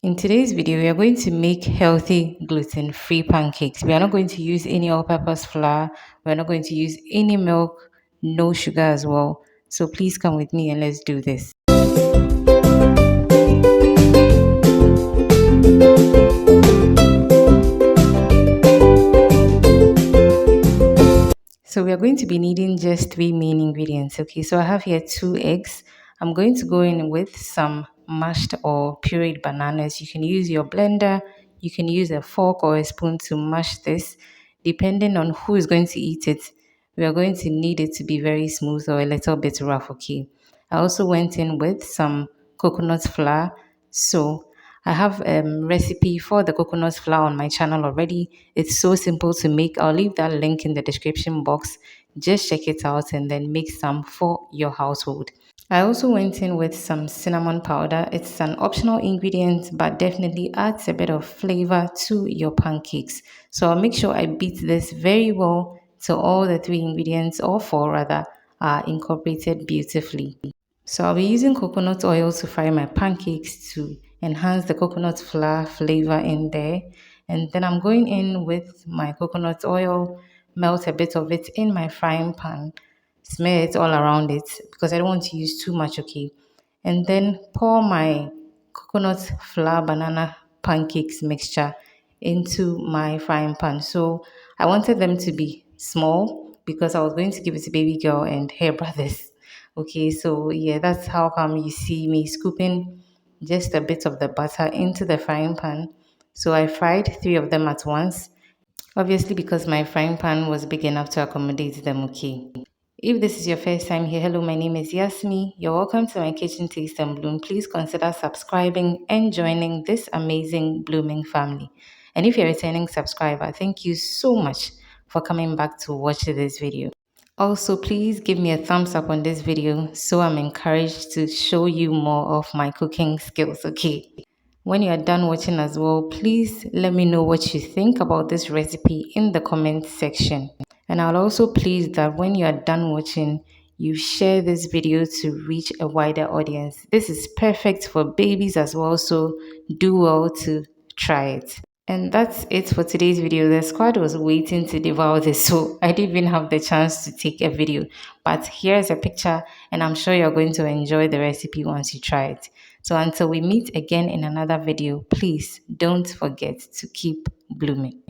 In today's video, we are going to make healthy gluten-free pancakes. We are not going to use any all-purpose flour. We're not going to use any milk, no sugar as well. So please come with me and let's do this. So we are going to be needing just three main ingredients. Okay, so I have here 2 eggs. I'm going to go in with some mashed or pureed bananas. You can use your blender. You can use a fork or a spoon to mash this, depending on who is going to eat it. We are going to need it to be very smooth or a little bit rough. Okay. I also went in with some coconut flour. So I have a recipe for the coconut flour on my channel already. It's so simple to make. I'll leave that link in the description box. Just check it out and then make some for your household. I also went in with some cinnamon powder. It's an optional ingredient, but definitely adds a bit of flavor to your pancakes. So I'll make sure I beat this very well till all the three ingredients, or four rather, are incorporated beautifully. So I'll be using coconut oil to fry my pancakes to enhance the coconut flour flavor in there. And then I'm going in with my coconut oil, melt a bit of it in my frying pan, smear it all around it because I don't want to use too much, okay? And then pour my coconut flour banana pancakes mixture into my frying pan. So I wanted them to be small because I was going to give it to baby girl and her brothers. Okay, so yeah, that's how come you see me scooping just a bit of the butter into the frying pan. So I fried three of them at once, obviously because my frying pan was big enough to accommodate them, okay. If this is your first time here, hello, my name is Yasmi. You're welcome to my kitchen taste and bloom. Please consider subscribing and joining this amazing blooming family. And if you're a returning subscriber, thank you so much for coming back to watch this video. Also, please give me a thumbs up on this video so I'm encouraged to show you more of my cooking skills, okay? When you are done watching as well, please let me know what you think about this recipe in the comment section. And I'll also please that when you are done watching, you share this video to reach a wider audience. This is perfect for babies as well, so do well to try it. And that's it for today's video. The squad was waiting to devour this, so I didn't even have the chance to take a video. But here's a picture, and I'm sure you're going to enjoy the recipe once you try it. So until we meet again in another video, please don't forget to keep blooming.